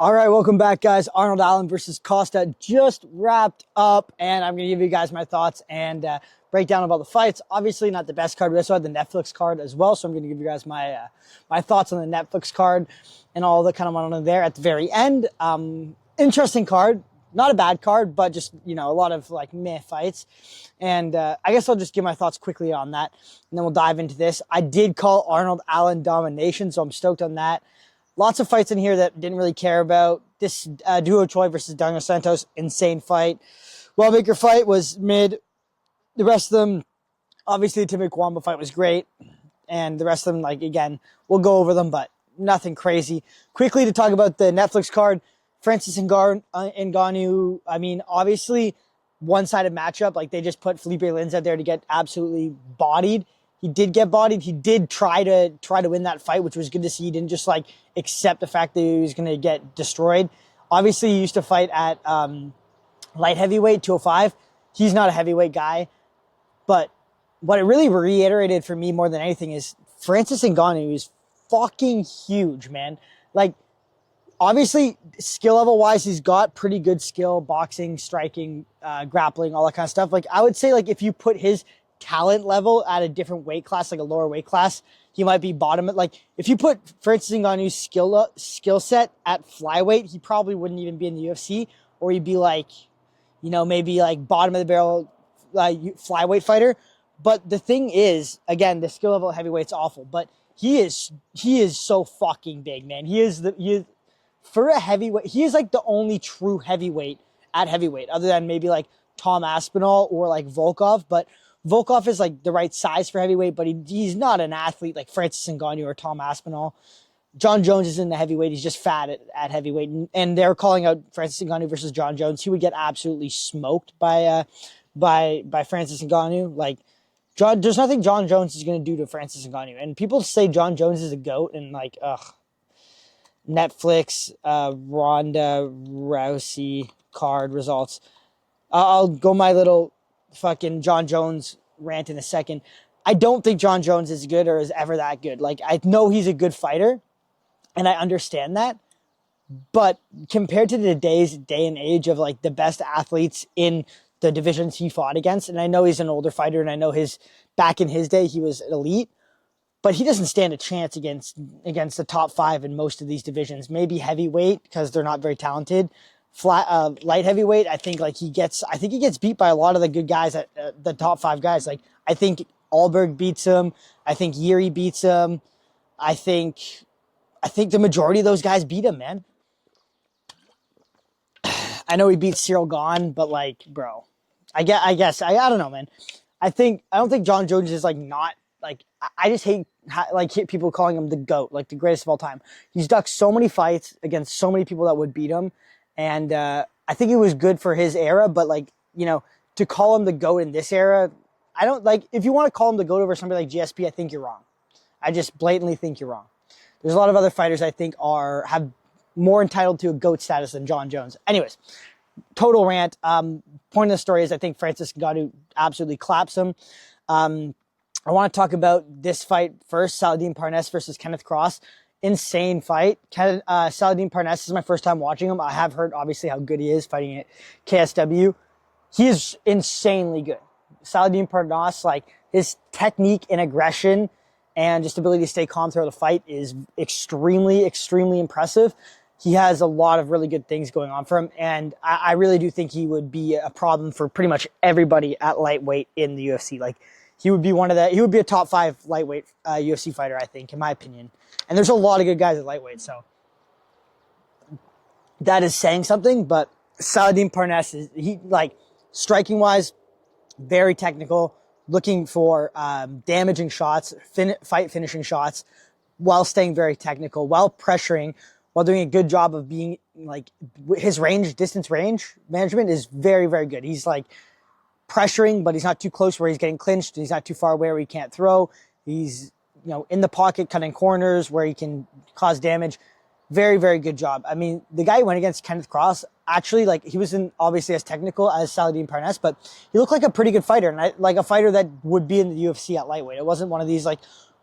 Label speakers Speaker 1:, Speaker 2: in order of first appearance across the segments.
Speaker 1: All right, welcome back, guys. Arnold Allen versus Costa just wrapped up, and I'm going to give you guys my thoughts and breakdown about the fights. Obviously, not the best card. We also had the Netflix card as well, so I'm going to give you guys my thoughts on the Netflix card and all that kind of went on there at the very end. Interesting card, not a bad card, but just a lot of like meh fights. And I guess I'll just give my thoughts quickly on that, and then we'll dive into this. I did call Arnold Allen domination, so I'm stoked on that. Lots of fights in here that didn't really care about. This Dooho Choi versus Daniel Santos, insane fight. Wallmaker fight was mid. The rest of them, obviously the Timmy Kwamba fight was great. And the rest of them, like, again, we'll go over them, but nothing crazy. Quickly to talk about the Netflix card, Francis Ngannou, I mean, obviously, one-sided matchup. Like, they just put Felipe Lins out there to get absolutely bodied. He did get bodied. He did try to win that fight, which was good to see. He didn't just like accept the fact that he was going to get destroyed. Obviously, he used to fight at light heavyweight, 205. He's not a heavyweight guy. But what it really reiterated for me more than anything is Francis Ngannou is fucking huge, man. Like, obviously, skill level-wise, he's got pretty good skill, boxing, striking, grappling, all that kind of stuff. Like, I would say, like, if you put his talent level at a different weight class, like a lower weight class, he might be bottom. Like, if you put Francis Ngannou's skill set at flyweight, he probably wouldn't even be in the UFC, or he'd be like, maybe like bottom of the barrel flyweight fighter. But the thing is, again, the skill level at heavyweight's awful, but he is so fucking big, man. For a heavyweight, he is like the only true heavyweight at heavyweight, other than maybe like Tom Aspinall or like Volkov. But Volkov is like the right size for heavyweight, but he's not an athlete like Francis Ngannou or Tom Aspinall. John Jones is in the heavyweight. He's just fat at heavyweight. And they're calling out Francis Ngannou versus John Jones. He would get absolutely smoked by Francis Ngannou. Like, there's nothing John Jones is going to do to Francis Ngannou. And people say John Jones is a GOAT, and like, Netflix, Ronda Rousey card results. I'll go my little fucking John Jones rant in a second. I don't think John Jones is good or is ever that good. Like, I know he's a good fighter, and I understand that. But compared to the day and age of like the best athletes in the divisions he fought against, and I know he's an older fighter, and I know back in his day he was elite, but he doesn't stand a chance against the top five in most of these divisions. Maybe heavyweight because they're not very talented. Light heavyweight, I think he gets beat by a lot of the good guys at the top five guys. Like, I think Alberg beats him. I think Yuri beats him. I think the majority of those guys beat him, man. I know he beat Cyril Gahn, but like, bro, I guess I don't know, man. I don't think John Jones is like not like, I just hate people calling him the GOAT, like the greatest of all time. He's ducked so many fights against so many people that would beat him. And I think it was good for his era, but to call him the GOAT in this era, I don't like. If you want to call him the GOAT over somebody like GSP, I think you're wrong. I just blatantly think you're wrong. There's a lot of other fighters I think have more entitled to a GOAT status than John Jones. Anyways, total rant. Point of the story is I think Francis Ngannou absolutely claps him. I want to talk about this fight first: Saladin Parnas versus Kenneth Kross. Insane fight. Saladin Parnas is my first time watching him. I have heard, obviously, how good he is fighting at KSW. He is insanely good. Saladin Parnas, like, his technique and aggression and just ability to stay calm throughout the fight is extremely, extremely impressive. He has a lot of really good things going on for him, and I really do think he would be a problem for pretty much everybody at lightweight in the UFC. Like, he would be a top 5 lightweight UFC fighter, I think, in my opinion. And there's a lot of good guys at lightweight, so that is saying something. But Saladin Parnas is, striking wise, very technical, looking for damaging shots, fight finishing shots, while staying very technical, while pressuring, while doing a good job of being his distance range management is very, very good. He's pressuring, but he's not too close where he's getting clinched. He's not too far away where he can't throw. He's in the pocket, cutting corners where he can cause damage. Very, very good job. I mean, the guy who went against Kenneth Kross, actually, he wasn't obviously as technical as Saladin Parnas, but he looked like a pretty good fighter, and a fighter that would be in the UFC at lightweight. It wasn't one of these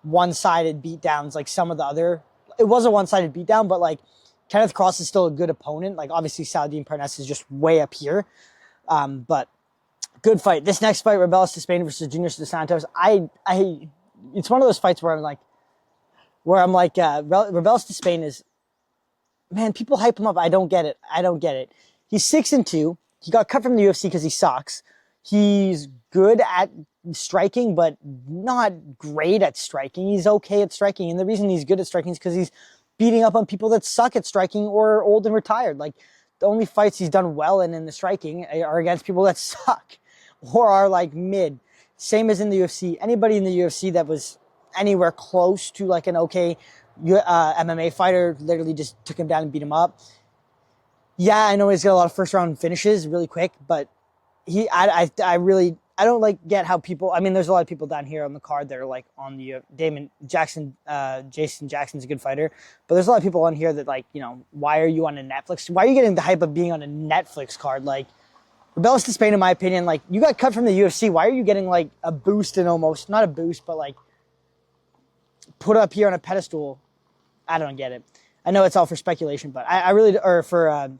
Speaker 1: one-sided beatdowns like some of the other. It was a one-sided beatdown, but Kenneth Kross is still a good opponent. Like, obviously, Saladin Parnas is just way up here. But good fight. This next fight, Rebellis to Spain versus Junior Dos Santos. It's one of those fights where I'm like, Rebellis to Spain is, man, people hype him up. I don't get it. He's 6-2. He got cut from the UFC because he sucks. He's good at striking, but not great at striking. He's okay at striking. And the reason he's good at striking is because he's beating up on people that suck at striking or are old and retired. Like, the only fights he's done well in the striking are against people that suck or are like mid. Same as in the UFC. Anybody in the UFC that was anywhere close to like an okay MMA fighter literally just took him down and beat him up. Yeah, I know he's got a lot of first round finishes really quick, but I don't like get how people, I mean, there's a lot of people down here on the card that are like on the Jason Jackson's a good fighter, but there's a lot of people on here that like, you know, why are you on a Netflix? Why are you getting the hype of being on a Netflix card? Like, Rebellis to Spain, in my opinion, like, you got cut from the UFC. Why are you getting like a boost and almost, not a boost, but like put up here on a pedestal? I don't get it. I know it's all for speculation, but I really, or for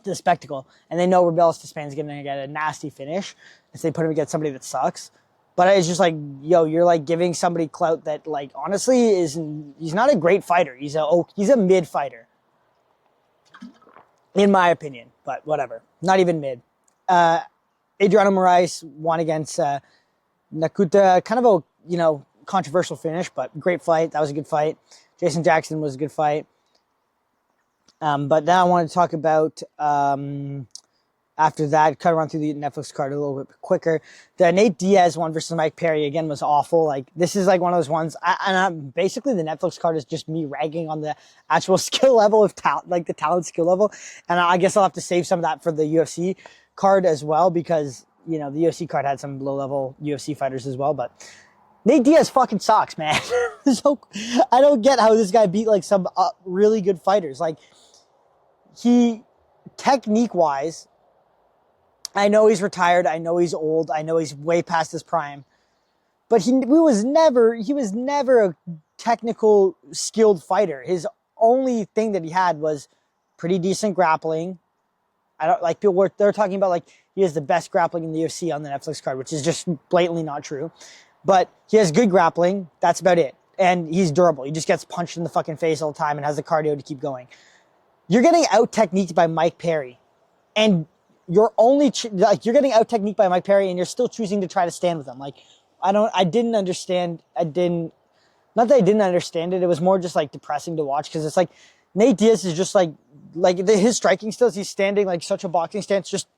Speaker 1: the spectacle, and they know Rebellis to Spain is going to get a nasty finish if they put him against somebody that sucks. But it's just like, yo, you're like giving somebody clout that like honestly he's not a great fighter. He's a mid fighter, in my opinion. But whatever, not even mid. Adriano Moraes won against Nakuta, kind of a controversial finish, but great fight. That was a good fight. Jason Jackson was a good fight. But now I want to talk about, after that, kind of run through the Netflix card a little bit quicker. The Nate Diaz one versus Mike Perry, again, was awful. Like, this is like one of those ones, basically the Netflix card is just me ragging on the actual skill level of talent, like the talent skill level. And I guess I'll have to save some of that for the UFC card as well, because, you know, the UFC card had some low-level UFC fighters as well, but Nate Diaz fucking sucks, man. So, I don't get how this guy beat like some really good fighters. Like, technique-wise, I know he's retired, I know he's old, I know he's way past his prime, but he was never a technical, skilled fighter. His only thing that he had was pretty decent grappling. I don't like people. They're talking about like he has the best grappling in the UFC on the Netflix card, which is just blatantly not true. But he has good grappling. That's about it, and he's durable. He just gets punched in the fucking face all the time and has the cardio to keep going. You're getting out-techniqued by Mike Perry, and you're getting out-techniqued by Mike Perry, and you're still choosing to try to stand with him. Like, I didn't understand, not that I didn't understand it, it was more just, like, depressing to watch, because it's like, Nate Diaz is just, his striking skills, he's standing, like, such a boxing stance, just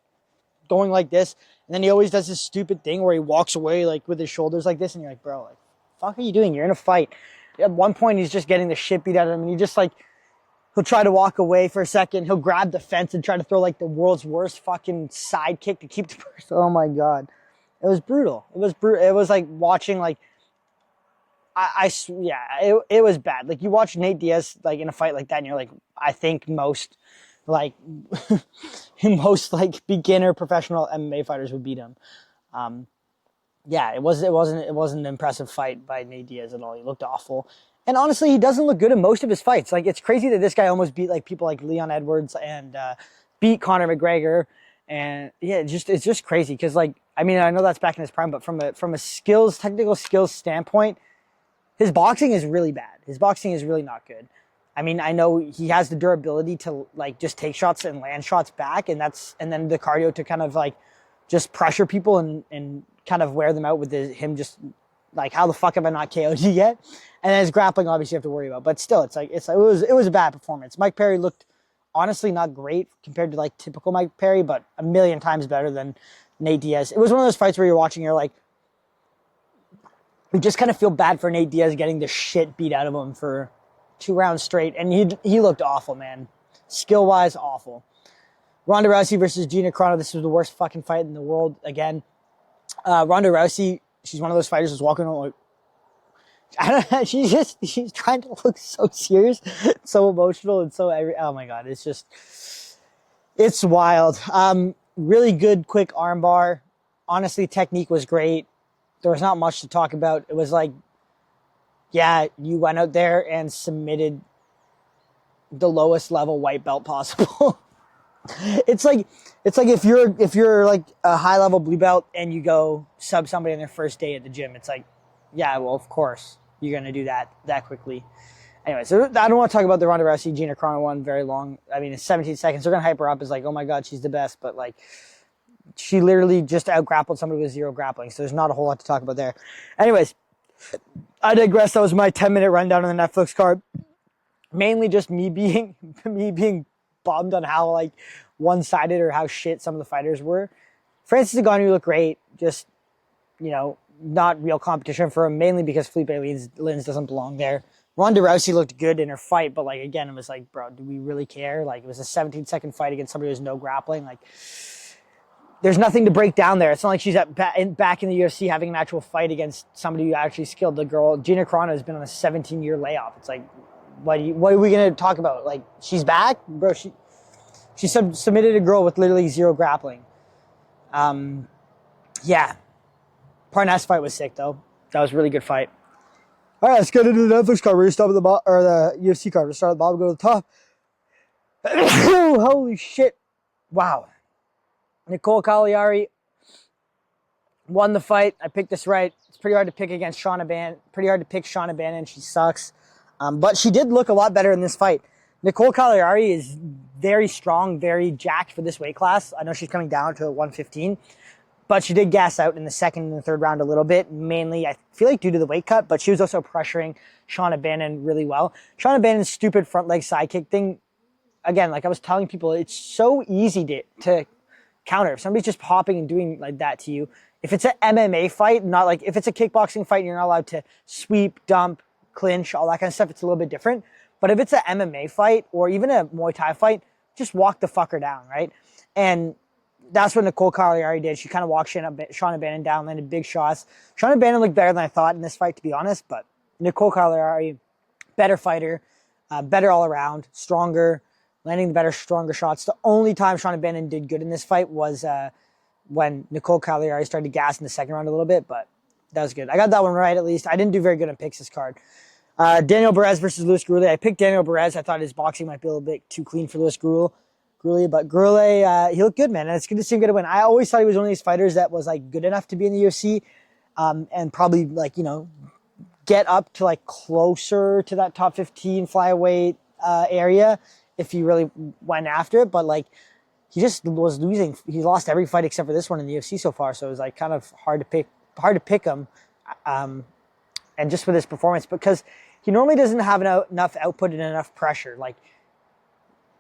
Speaker 1: going like this, and then he always does this stupid thing where he walks away, like, with his shoulders like this, and you're like, bro, like, fuck are you doing? You're in a fight. At one point, he's just getting the shit beat out of him, and he just, like, he'll try to walk away for a second. He'll grab the fence and try to throw like the world's worst fucking side kick to keep the person. Oh my God. It was brutal. It was like watching like, it was bad. Like, you watch Nate Diaz like in a fight like that and you're like, I think most like beginner professional MMA fighters would beat him. It wasn't an impressive fight by Nate Diaz at all. He looked awful. And honestly, he doesn't look good in most of his fights. Like, it's crazy that this guy almost beat like people like Leon Edwards and beat Conor McGregor. And yeah, it's just crazy because, like, I mean, I know that's back in his prime, but from a technical skills standpoint, his boxing is really bad. His boxing is really not good. I mean, I know he has the durability to like just take shots and land shots back, and then the cardio to kind of like just pressure people and kind of wear them out with him just like, how the fuck have I not KO'd you yet? And then his grappling, obviously, you have to worry about. But still, it was a bad performance. Mike Perry looked honestly not great compared to like typical Mike Perry, but a million times better than Nate Diaz. It was one of those fights where you're watching, you're like, you just kind of feel bad for Nate Diaz getting the shit beat out of him for 2 rounds straight, and he looked awful, man. Skill-wise, awful. Ronda Rousey versus Gina Carano. This was the worst fucking fight in the world again. Ronda Rousey, she's one of those fighters who's walking around like, I don't know, she's trying to look so serious, so emotional, and so, oh my God, it's wild. Really good, quick armbar. Honestly, technique was great. There was not much to talk about. It was like, yeah, you went out there and submitted the lowest level white belt possible. It's like if you're like a high level blue belt and you go sub somebody on their first day at the gym, it's like, yeah, well, of course you're gonna do that quickly. Anyway, so I don't want to talk about the Ronda Rousey Gina Carano one very long. I mean, it's 17 seconds. They're gonna hype her up as like, oh my god, she's the best, but like, she literally just out grappled somebody with 0 grappling, so there's not a whole lot to talk about there. Anyways, I digress. That was my 10-minute rundown on the Netflix card. Mainly just me being bummed on how like one-sided or how shit some of the fighters were. Francis Ngannou looked great, just, you know, not real competition for him, mainly because Felipe Lins doesn't belong there. Ronda Rousey looked good in her fight, but like, again, it was like, bro, do we really care? Like, it was a 17-second fight against somebody who has no grappling. Like, there's nothing to break down there. It's not like she's back in the UFC having an actual fight against somebody who actually skilled. The girl, Gina Carano, has been on a 17-year layoff. It's like, what are we going to talk about? Like, she's back? Bro, she submitted a girl with literally 0 grappling. Yeah. Parnas fight was sick, though. That was a really good fight. All right, let's get into the Netflix card. We're going to start with the UFC card. We'll start at the bottom, go to the top. Holy shit. Wow. Nicole Cagliari won the fight. I picked this right. It's pretty hard to pick against Shauna Bannon. Pretty hard to pick Shauna Bannon. She sucks. But she did look a lot better in this fight. Nicole Cagliari is very strong, very jacked for this weight class. I know she's coming down to 115. But she did gas out in the second and the third round a little bit, mainly, I feel like, due to the weight cut. But she was also pressuring Shauna Bannon really well. Shauna Bannon's stupid front leg side kick thing, again, like I was telling people, it's so easy to counter. If somebody's just popping and doing like that to you, if it's an MMA fight, not like if it's a kickboxing fight and you're not allowed to sweep, dump, clinch, all that kind of stuff, it's a little bit different. But if it's an MMA fight or even a Muay Thai fight, just walk the fucker down, right? And that's what Nicole Cagliari did. She kind of walked Shauna Bannon down, landed big shots. Shauna Bannon looked better than I thought in this fight, to be honest, but Nicole Cagliari, better fighter, better all around, stronger, landing the better, stronger shots. The only time Shauna Bannon did good in this fight was when Nicole Cagliari started to gas in the second round a little bit, but that was good. I got that one right, at least. I didn't do very good on picks this card. Daniel Perez versus Luis Gurley. I picked Daniel Perez. I thought his boxing might be a little bit too clean for Luis Gurley, but Gurley, he looked good, man, and it's good to see him get a win. I always thought he was one of these fighters that was like good enough to be in the UFC, and probably like, you know, get up to like closer to that top 15 flyweight area if he really went after it. But like, he just was losing. He lost every fight except for this one in the UFC so far, so it was like kind of hard to pick him, and just with his performance, because he normally doesn't have enough output and enough pressure. Like,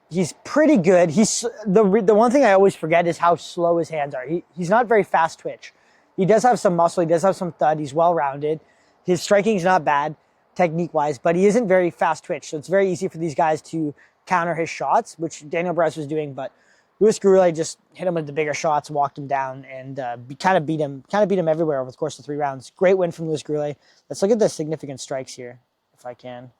Speaker 1: he's pretty good. He's the one thing I always forget is how slow his hands are. He's not very fast twitch. He does have some muscle. He does have some thud. He's well-rounded. His striking's not bad technique-wise, but he isn't very fast twitch. So it's very easy for these guys to counter his shots, which Daniel Perez was doing. But Luis Gurley just hit him with the bigger shots, walked him down, and kind of beat him everywhere over the course of 3 rounds. Great win from Luis Gurley. Let's look at the significant strikes here, if I can.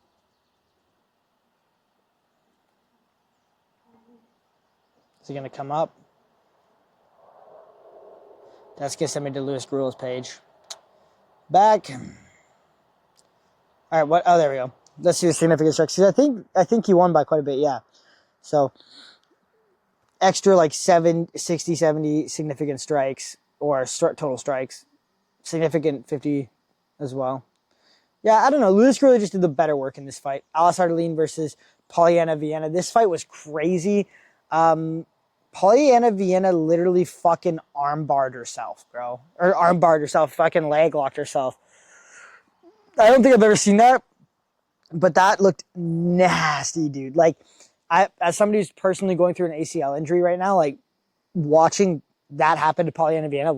Speaker 1: Is he going to come up? That's going to send me to Luis Gurley's page. Back. All right, what? Oh, there we go. Let's see the significant strikes. I think he won by quite a bit, yeah. So, extra like 60, 70 significant strikes, or total strikes. Significant 50 as well. Yeah, I don't know. Luis Gurley just did the better work in this fight. Alice Ardelin versus Polyana Viana. This fight was crazy. Polyana Viana literally fucking armbarred herself, bro. Or armbarred herself, fucking leg locked herself. I don't think I've ever seen that, but that looked nasty, dude. Like, as somebody who's personally going through an ACL injury right now, like, watching that happen to Polyana Viana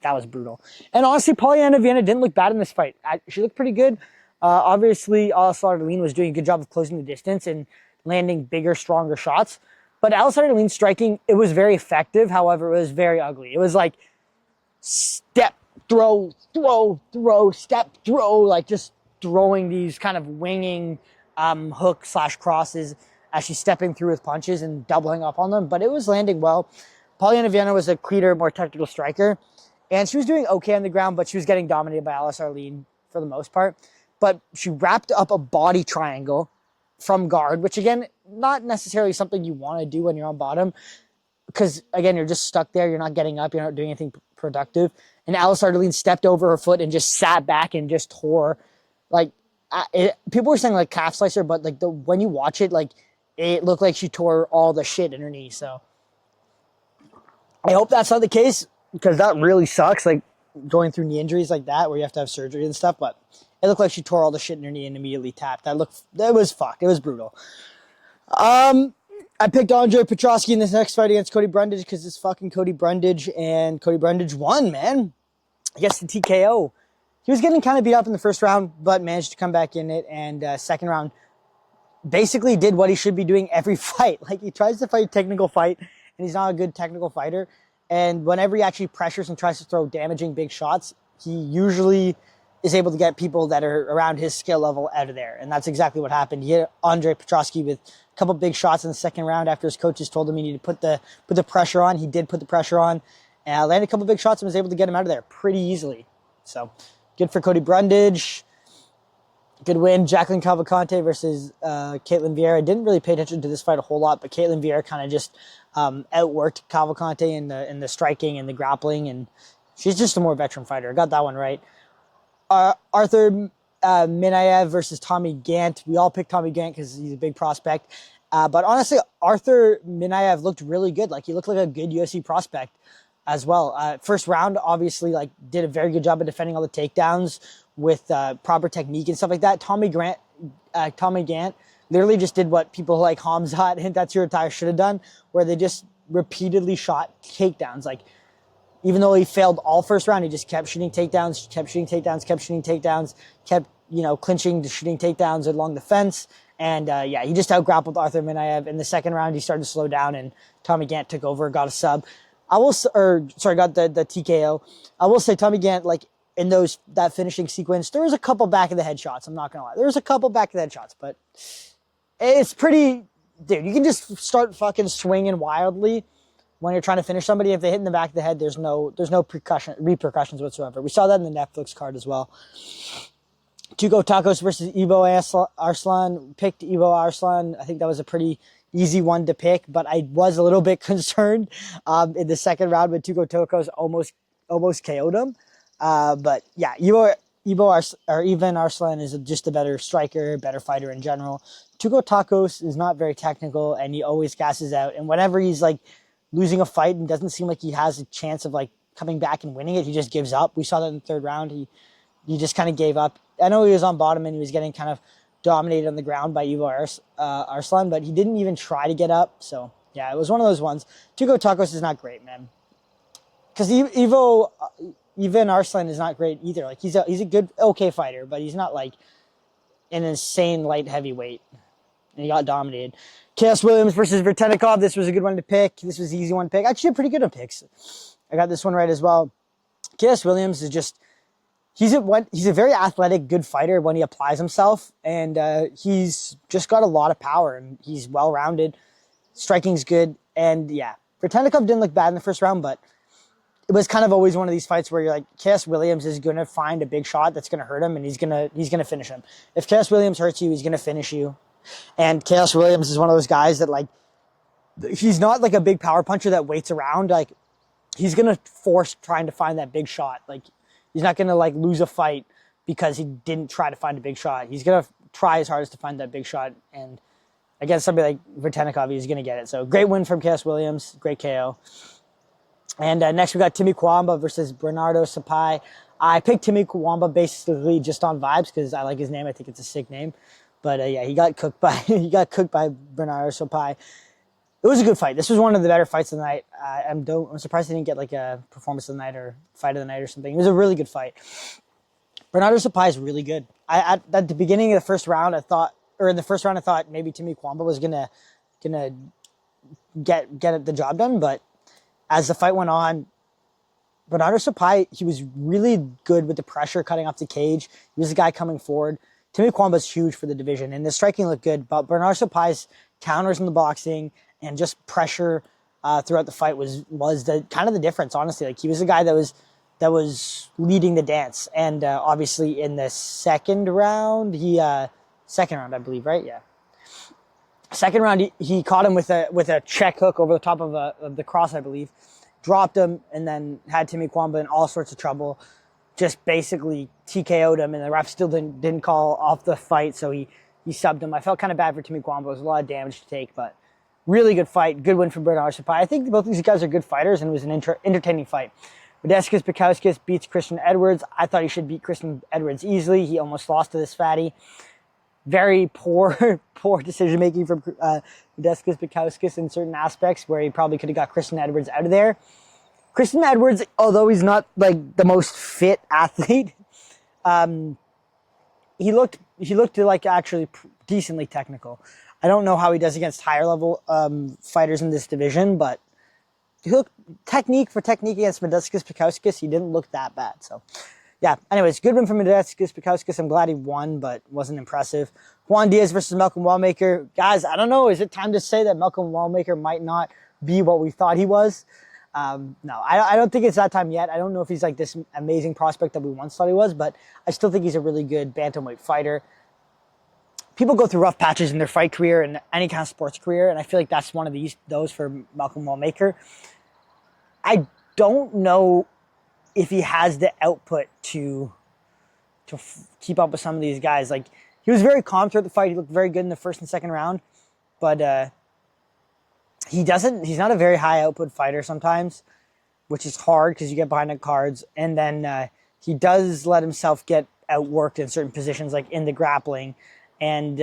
Speaker 1: that was brutal. And honestly, Polyana Viana didn't look bad in this fight. She looked pretty good. Obviously, Alice Ardelin was doing a good job of closing the distance and landing bigger, stronger shots. But Alice Ardelin's striking, it was very effective. However, it was very ugly. It was like step, throw, step, throw, like just throwing these kind of winging hook/crosses as she's stepping through with punches and doubling up on them. But it was landing well. Polyana Viana was a cleaner, more technical striker. And she was doing okay on the ground, but she was getting dominated by Alice Ardelin for the most part. But she wrapped up a body triangle from guard, which again, not necessarily something you want to do when you're on bottom, because again, you're just stuck there. You're not getting up. You're not doing anything productive. And Alice Ardelene stepped over her foot and just sat back and just tore. Like, people were saying like calf slicer, but like when you watch it, like it looked like she tore all the shit in her knee. So I hope that's not the case, because that really sucks. Like going through knee injuries like that, where you have to have surgery and stuff. But it looked like she tore all the shit in her knee and immediately tapped. That was fucked. It was brutal. I picked Andre Petrosky in this next fight against Cody Brundage because it's fucking Cody Brundage, and Cody Brundage won, man. I guess the TKO. He was getting kind of beat up in the first round, but managed to come back in it, and second round basically did what he should be doing every fight. Like, he tries to fight a technical fight, and he's not a good technical fighter, and whenever he actually pressures and tries to throw damaging big shots, he usually is able to get people that are around his skill level out of there, and that's exactly what happened. He hit Andre Petrosky with a couple big shots in the second round after his coaches told him he needed to put the pressure on. He did put the pressure on, and landed a couple big shots and was able to get him out of there pretty easily. So, good for Cody Brundage. Good win. Jacqueline Cavalcante versus Caitlin Vieira. Didn't really pay attention to this fight a whole lot, but Caitlin Vieira kind of just outworked Cavalcante in the striking and the grappling, and she's just a more veteran fighter. Got that one right. Arthur Minayev versus Tommy Gant. We all picked Tommy Gant because he's a big prospect. But honestly, Arthur Minayev looked really good. Like, he looked like a good UFC prospect as well. First round, obviously, like, did a very good job of defending all the takedowns with proper technique and stuff like that. Tommy Gant literally just did what people like Hamzat and Tatsuro Tire should have done, where they just repeatedly shot takedowns. Like, even though he failed all first round, he just kept shooting takedowns, kept clinching to shooting takedowns along the fence. And he just out-grappled Arthur Minayev. In the second round, he started to slow down, and Tommy Gant took over, got a sub. Got the TKO. I will say Tommy Gant, like, in that finishing sequence, there was a couple back of the head shots. I'm not going to lie. There was a couple back of the head shots, but it's pretty, dude, you can just start fucking swinging wildly when you're trying to finish somebody. If they hit in the back of the head, there's no repercussions whatsoever. We saw that in the Netflix card as well. Tugo Tacos versus Ivo Arslan. Picked Ivo Arslan. I think that was a pretty easy one to pick, but I was a little bit concerned in the second round when Tugo Tacos almost KO'd him. But yeah, Ivan Arslan is just a better striker, better fighter in general. Tugo Tacos is not very technical, and he always gasses out. And whenever he's like losing a fight and doesn't seem like he has a chance of like coming back and winning it, he just gives up. We saw that in the third round. He just kind of gave up. I know he was on bottom and he was getting kind of dominated on the ground by Ivo Arslan, but he didn't even try to get up. So yeah, it was one of those ones. Tugo Tacos is not great, man. Because Ivan Arslan is not great either. Like, he's a good, okay fighter, but he's not like an insane light heavyweight. And he got dominated. Chaos Williams versus Vertenikov. This was a good one to pick. This was an easy one to pick. Actually, pretty good on picks. I got this one right as well. Chaos Williams is just, he's a very athletic, good fighter when he applies himself, and he's just got a lot of power, and he's well-rounded. Striking's good, and yeah, Vertenikov didn't look bad in the first round, but it was kind of always one of these fights where you're like, Chaos Williams is going to find a big shot that's going to hurt him, and he's going to finish him. If Chaos Williams hurts you, he's going to finish you. And Chaos Williams is one of those guys that, like, he's not like a big power puncher that waits around. Like, he's going to force trying to find that big shot. Like, he's not going to like lose a fight because he didn't try to find a big shot. He's going to try his hardest to find that big shot. And against somebody like Vertenikov, he's going to get it. So great win from Chaos Williams. Great KO. And next we got Timmy Kwamba versus Bernardo Sapai. I picked Timmy Kwamba basically just on vibes because I like his name. I think it's a sick name. But yeah, he got cooked by Bernardo Sapai. It was a good fight. This was one of the better fights of the night. I'm surprised he didn't get like a performance of the night or fight of the night or something. It was a really good fight. Bernardo Sapai is really good. At the beginning of the first round, I thought maybe Timmy Kwamba was gonna get the job done, but as the fight went on, Bernardo Sapai, he was really good with the pressure, cutting off the cage. He was the guy coming forward. Timmy Kwamba's huge for the division, and the striking looked good, but Bernardo Sapai's counters in the boxing and just pressure throughout the fight was the kind of the difference, honestly. Like, he was the guy that was leading the dance, and obviously in the second round, I believe, right? Yeah. Second round, he caught him with a check hook over the top of the Kross, I believe. Dropped him, and then had Timmy Kwamba in all sorts of trouble. Just basically TKO'd him, and the ref still didn't call off the fight, so he subbed him. I felt kind of bad for Timmy Kwamba. It was a lot of damage to take, but really good fight. Good win for Bernard Sapai. I think both these guys are good fighters, and it was an entertaining fight. Modestas Bukauskas beats Christian Edwards. I thought he should beat Christian Edwards easily. He almost lost to this fatty. Very poor decision-making from Modestas Bukauskas in certain aspects where he probably could have got Christian Edwards out of there. Christian Edwards, although he's not like the most fit athlete, he looked like actually decently technical. I don't know how he does against higher level fighters in this division, but he looked technique against Modestas Bukauskas. He didn't look that bad. So, yeah. Anyways, good win for Modestas Bukauskas. I'm glad he won, but wasn't impressive. Juan Diaz versus Malcolm Wallmaker. Guys, I don't know. Is it time to say that Malcolm Wallmaker might not be what we thought he was? No, I don't think it's that time yet. I don't know if he's like this amazing prospect that we once thought he was, but I still think he's a really good bantamweight fighter. People go through rough patches in their fight career and any kind of sports career, and I feel like that's one of those for Malcolm Wallmaker. I don't know if he has the output to keep up with some of these guys. Like, he was very calm throughout the fight. He looked very good in the first and second round, but he's not a very high output fighter sometimes, which is hard because you get behind the cards. And then he does let himself get outworked in certain positions, like in the grappling and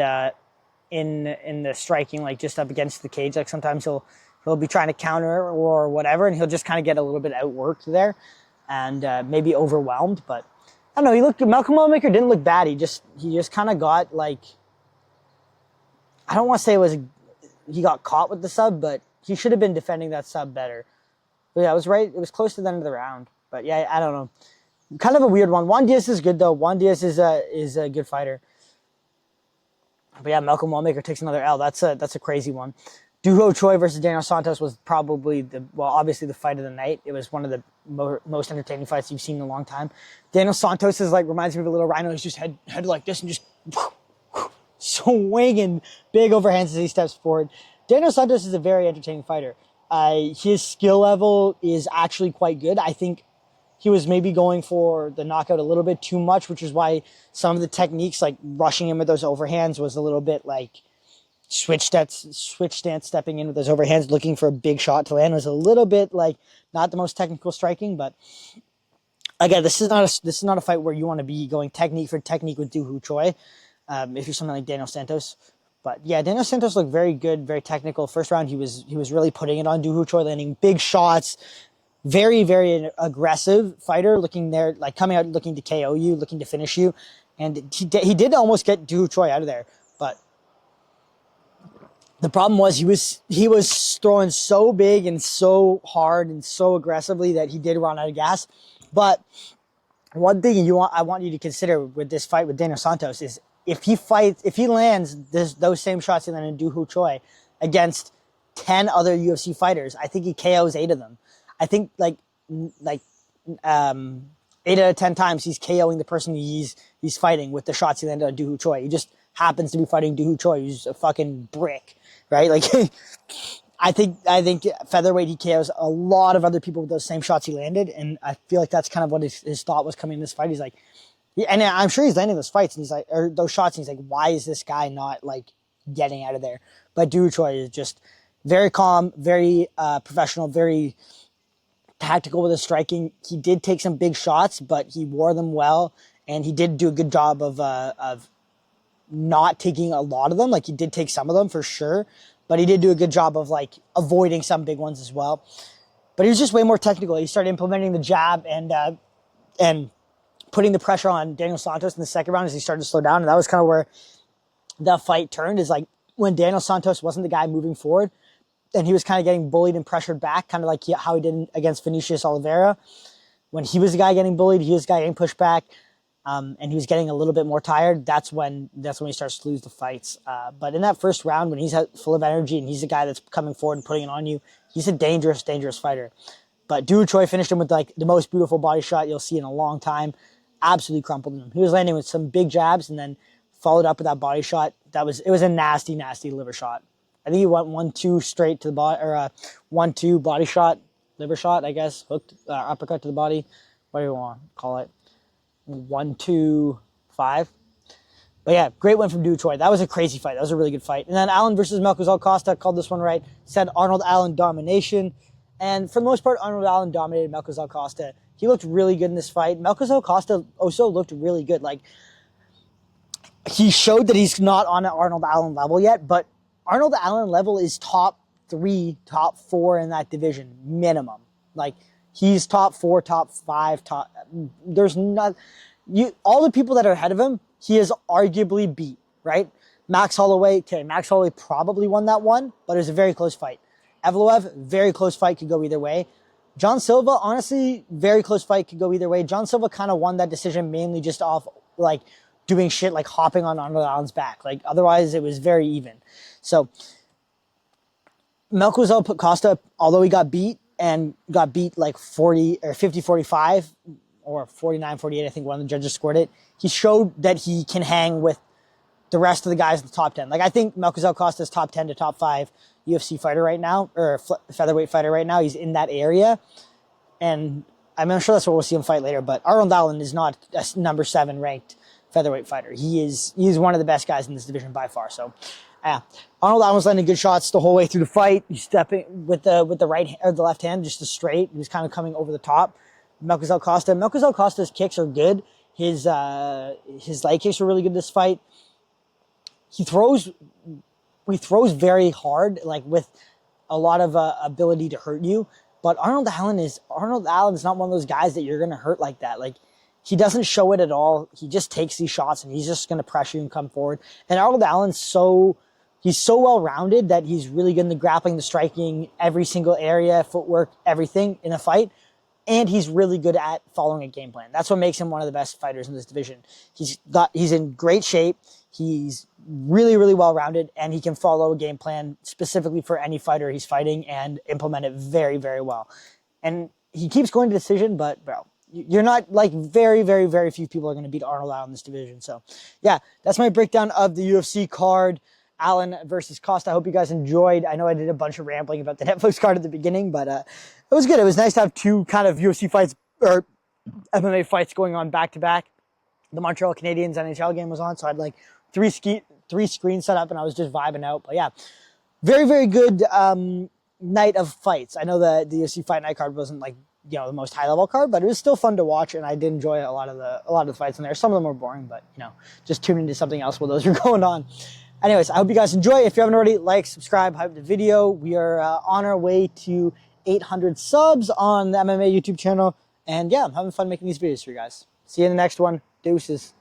Speaker 1: in the striking, like just up against the cage. Like sometimes he'll be trying to counter or whatever, and he'll just kind of get a little bit outworked there and maybe overwhelmed. But I don't know. Malcolm Wallmaker didn't look bad. He just kind of got like, I don't want to say he got caught with the sub, but he should have been defending that sub better. But yeah, I was right. It was close to the end of the round. But yeah, I don't know. Kind of a weird one. Juan Diaz is good though. Juan Diaz is a good fighter. But yeah, Malcolm Wallmaker takes another L. That's a crazy one. Dooho Choi versus Daniel Santos was probably obviously the fight of the night. It was one of the most entertaining fights you've seen in a long time. Daniel Santos reminds me of a little rhino. He's just head like this and just swinging big overhands as he steps forward. Daniel Santos is a very entertaining fighter. His skill level is actually quite good. I think he was maybe going for the knockout a little bit too much, which is why some of the techniques, like rushing him with those overhands, was a little bit like switch stance stepping in with those overhands, looking for a big shot to land, was a little bit like not the most technical striking. But again, this is not a fight where you want to be going technique for technique with Dooho Choi. If you're something like Daniel Santos. But yeah, Daniel Santos looked very good, very technical. First round, he was really putting it on Dooho Choi, landing big shots. Very, very aggressive fighter, looking there, like coming out looking to KO you, looking to finish you. And he did almost get Dooho Choi out of there. But the problem was he was throwing so big and so hard and so aggressively that he did run out of gas. But one thing I want you to consider with this fight with Daniel Santos is if he lands those same shots he landed in Dooho Choi against 10 other UFC fighters, I think he KOs 8 of them. I think like 8 out of 10 times he's KOing the person he's fighting with the shots he landed on Dooho Choi. He just happens to be fighting Dooho Choi, who's a fucking brick, right? Like I think featherweight he KOs a lot of other people with those same shots he landed, and I feel like that's kind of what his thought was coming in this fight. He's like, and I'm sure he's landing those fights and he's like, or those shots, and he's like, why is this guy not like getting out of there? But Dooho Choi is just very calm, very professional, very tactical with his striking. He did take some big shots, but he wore them well, and he did do a good job of not taking a lot of them. Like, he did take some of them for sure, but he did do a good job of like avoiding some big ones as well. But he was just way more technical. He started implementing the jab and putting the pressure on Daniel Santos in the second round as he started to slow down, and that was kind of where the fight turned. Is like when Daniel Santos wasn't the guy moving forward, and he was kind of getting bullied and pressured back, kind of like how he did against Vinicius Oliveira. When he was the guy getting bullied, he was the guy getting pushed back, and he was getting a little bit more tired. That's when he starts to lose the fights. But in that first round, when he's full of energy and he's the guy that's coming forward and putting it on you, he's a dangerous, dangerous fighter. But Dooho Choi finished him with like the most beautiful body shot you'll see in a long time. Absolutely crumpled him. He was landing with some big jabs and then followed up with that body shot. It was a nasty, nasty liver shot. I think he went 1-2 straight to the body, or 1-2 body shot, liver shot, I guess, hooked, uppercut to the body. What do you want to call it? 1-2-5. But yeah, great win from Dooho Choi. That was a crazy fight. That was a really good fight. And then Allen versus Melchizedek Costa, called this one right. Said Arnold Allen domination. And for the most part, Arnold Allen dominated Melchizedek Costa. He looked really good in this fight. Melchizedek Costa also looked really good. Like, he showed that he's not on an Arnold Allen level yet, but Arnold Allen level is top 3, top 4 in that division, minimum. Like, he's top 4, top 5, there's not, all the people that are ahead of him, he has arguably beat, right? Max Holloway probably won that one, but it was a very close fight. Evloev, very close fight, could go either way. John Silva, honestly, very close fight, could go either way. John Silva kind of won that decision mainly just off, like, doing shit like hopping on Arnold Allen's back. Like, otherwise, it was very even. So, Melchizedek Costa, although he got beat like 40 or 50-45 or 49-48, I think one of the judges scored it, he showed that he can hang with the rest of the guys in the top 10. Like, I think Melchizedek Costa is top 10 to top 5 UFC fighter right now, or featherweight fighter right now. He's in that area. And I'm sure that's what we'll see him fight later, but Arnold Allen is not a number 7 ranked featherweight fighter. He's one of the best guys in this division by far. So, Arnold Allen was landing good shots the whole way through the fight. He's stepping with the right or the left hand, just a straight. He was kind of coming over the top. Melchizedek Costa's kicks are good. His leg kicks were really good this fight. He throws very hard, like with a lot of ability to hurt you. But Arnold Allen is not one of those guys that you're gonna hurt like that. Like, he doesn't show it at all. He just takes these shots and he's just gonna pressure you and come forward. And Arnold Allen's he's so well-rounded that he's really good in the grappling, the striking, every single area, footwork, everything in a fight. And he's really good at following a game plan. That's what makes him one of the best fighters in this division. He's in great shape. He's really, really well-rounded, and he can follow a game plan specifically for any fighter he's fighting and implement it very, very well. And he keeps going to decision, but, bro, you're not, like, very, very, very few people are going to beat Arnold Allen in this division. So, yeah, that's my breakdown of the UFC card, Allen versus Costa. I hope you guys enjoyed. I know I did a bunch of rambling about the Netflix card at the beginning, but it was good. It was nice to have 2 kind of UFC fights, or MMA fights going on back-to-back. The Montreal Canadiens NHL game was on, so I had, like, 3 screens set up, and I was just vibing out. But, yeah, very, very good night of fights. I know the UFC Fight Night card wasn't, like, you know, the most high-level card, but it was still fun to watch, and I did enjoy a lot of the fights in there. Some of them were boring, but, you know, just tune into something else while those were going on. Anyways, I hope you guys enjoy. If you haven't already, like, subscribe, hype the video. We are on our way to 800 subs on the MMA YouTube channel. And, yeah, I'm having fun making these videos for you guys. See you in the next one. Deuces.